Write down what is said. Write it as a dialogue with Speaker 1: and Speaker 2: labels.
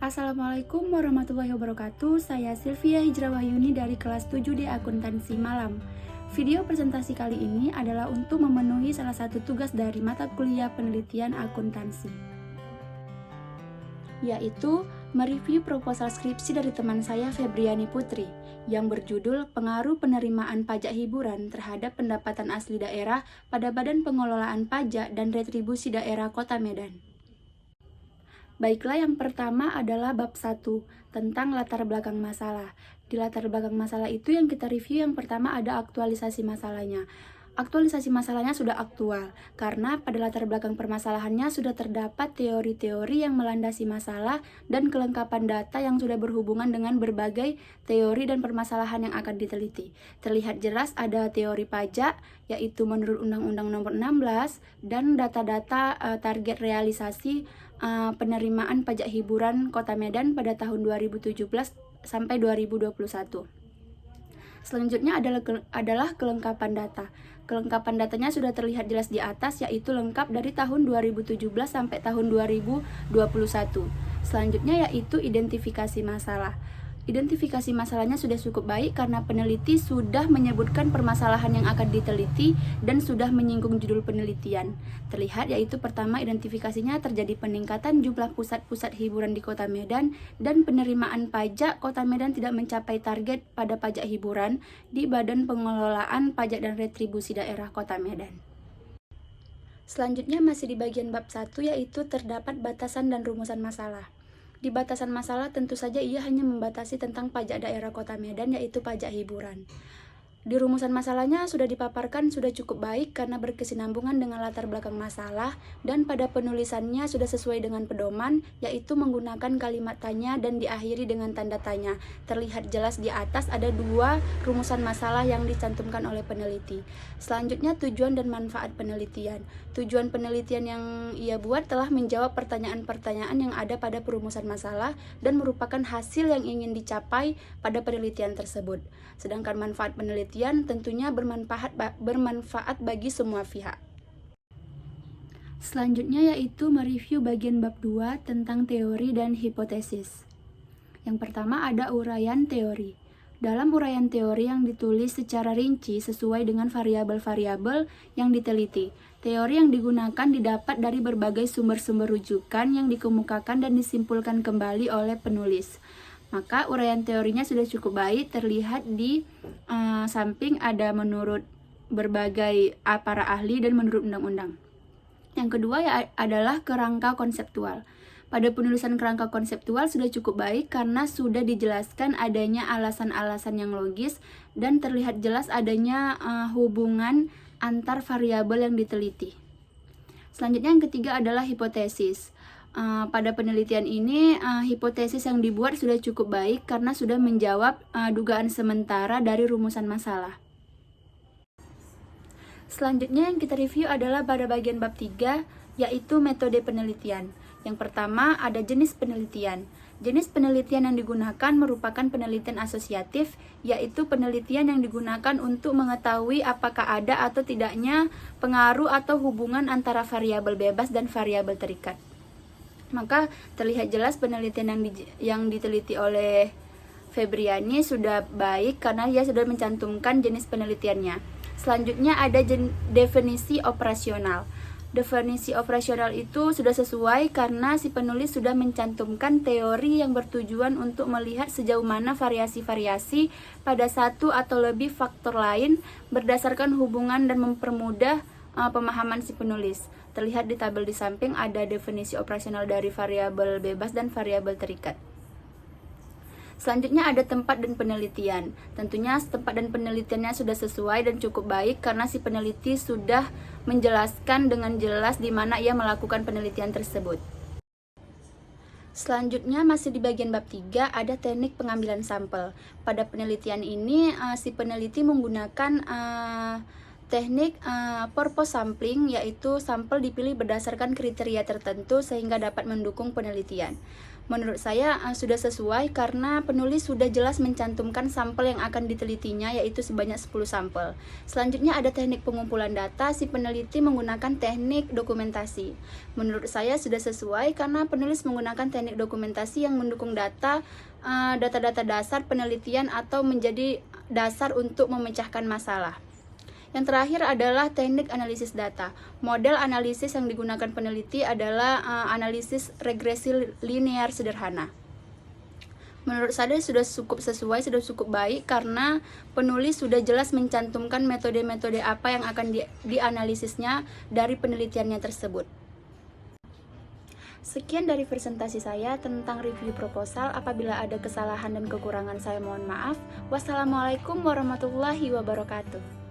Speaker 1: Assalamualaikum warahmatullahi wabarakatuh. Saya Sylvia Hijrawahyuni dari kelas 7D Akuntansi Malam. Video presentasi kali ini adalah untuk memenuhi salah satu tugas dari mata kuliah penelitian akuntansi, yaitu mereview proposal skripsi dari teman saya Febriani Putri yang berjudul Pengaruh Penerimaan Pajak Hiburan terhadap Pendapatan Asli Daerah pada Badan Pengelolaan Pajak dan Retribusi Daerah Kota Medan. Baiklah, yang pertama adalah bab 1 tentang latar belakang masalah. Di latar belakang masalah itu yang kita review yang pertama ada aktualisasi masalahnya. Aktualisasi masalahnya sudah aktual karena pada latar belakang permasalahannya sudah terdapat teori-teori yang melandasi masalah dan kelengkapan data yang sudah berhubungan dengan berbagai teori dan permasalahan yang akan diteliti. Terlihat jelas ada teori pajak, yaitu menurut Undang-Undang Nomor 16, dan data-data target realisasi penerimaan pajak hiburan Kota Medan pada tahun 2017 sampai 2021. Selanjutnya adalah kelengkapan data. Kelengkapan datanya sudah terlihat jelas di atas, yaitu lengkap dari tahun 2017 sampai tahun 2021. Selanjutnya yaitu identifikasi masalah. Identifikasi masalahnya sudah cukup baik karena peneliti sudah menyebutkan permasalahan yang akan diteliti dan sudah menyinggung judul penelitian. Terlihat yaitu pertama, identifikasinya terjadi peningkatan jumlah pusat-pusat hiburan di Kota Medan dan penerimaan pajak Kota Medan tidak mencapai target pada pajak hiburan di Badan Pengelolaan Pajak dan Retribusi Daerah Kota Medan. Selanjutnya masih di bagian bab 1, yaitu terdapat batasan dan rumusan masalah. Di batasan masalah tentu saja ia hanya membatasi tentang pajak daerah Kota Medan, yaitu pajak hiburan. Di rumusan masalahnya sudah dipaparkan sudah cukup baik karena berkesinambungan dengan latar belakang masalah, dan pada penulisannya sudah sesuai dengan pedoman, yaitu menggunakan kalimat tanya dan diakhiri dengan tanda tanya. Terlihat jelas di atas ada dua rumusan masalah yang dicantumkan oleh peneliti. Selanjutnya tujuan dan manfaat penelitian. Tujuan penelitian yang ia buat telah menjawab pertanyaan-pertanyaan yang ada pada perumusan masalah dan merupakan hasil yang ingin dicapai pada penelitian tersebut. Sedangkan manfaat penelitian tentunya bermanfaat bagi semua pihak. Selanjutnya yaitu mereview bagian bab 2 tentang teori dan hipotesis. Yang pertama ada uraian teori. Dalam uraian teori yang ditulis secara rinci sesuai dengan variabel-variabel yang diteliti. Teori yang digunakan didapat dari berbagai sumber-sumber rujukan yang dikemukakan dan disimpulkan kembali oleh penulis. Maka uraian teorinya sudah cukup baik, terlihat di samping ada menurut berbagai para ahli dan menurut undang-undang. Yang kedua adalah kerangka konseptual. Pada penulisan kerangka konseptual sudah cukup baik karena sudah dijelaskan adanya alasan-alasan yang logis dan terlihat jelas adanya hubungan antar variabel yang diteliti. Selanjutnya yang ketiga adalah hipotesis. Pada penelitian ini, hipotesis yang dibuat sudah cukup baik karena sudah menjawab dugaan sementara dari rumusan masalah. Selanjutnya yang kita review adalah pada bagian bab 3, yaitu metode penelitian. Yang pertama ada jenis penelitian. Jenis penelitian yang digunakan merupakan penelitian asosiatif, yaitu penelitian yang digunakan untuk mengetahui apakah ada atau tidaknya pengaruh atau hubungan antara variabel bebas dan variabel terikat. Maka terlihat jelas penelitian yang diteliti oleh Febriani sudah baik karena dia sudah mencantumkan jenis penelitiannya. Selanjutnya ada definisi operasional. Definisi operasional itu sudah sesuai karena si penulis sudah mencantumkan teori yang bertujuan untuk melihat sejauh mana variasi-variasi pada satu atau lebih faktor lain berdasarkan hubungan dan mempermudah pemahaman si penulis. Terlihat di tabel di samping ada definisi operasional dari variabel bebas dan variabel terikat. Selanjutnya ada tempat dan penelitian. Tentunya tempat dan penelitiannya sudah sesuai dan cukup baik karena si peneliti sudah menjelaskan dengan jelas di mana ia melakukan penelitian tersebut. Selanjutnya masih di bagian bab 3 ada teknik pengambilan sampel. Pada penelitian ini si peneliti menggunakan teknik purpose sampling, yaitu sampel dipilih berdasarkan kriteria tertentu sehingga dapat mendukung penelitian. Menurut saya sudah sesuai karena penulis sudah jelas mencantumkan sampel yang akan ditelitinya, yaitu sebanyak 10 sampel. Selanjutnya ada teknik pengumpulan data. Si peneliti menggunakan teknik dokumentasi. Menurut saya sudah sesuai karena penulis menggunakan teknik dokumentasi yang mendukung data-data dasar penelitian atau menjadi dasar untuk memecahkan masalah. Yang terakhir adalah teknik analisis data. Model analisis yang digunakan peneliti adalah analisis regresi linear sederhana. Menurut saya sudah cukup sesuai, sudah cukup baik karena penulis sudah jelas mencantumkan metode-metode apa yang akan dianalisisnya dari penelitiannya tersebut. Sekian dari presentasi saya tentang review proposal. Apabila ada kesalahan dan kekurangan saya mohon maaf. Wassalamualaikum warahmatullahi wabarakatuh.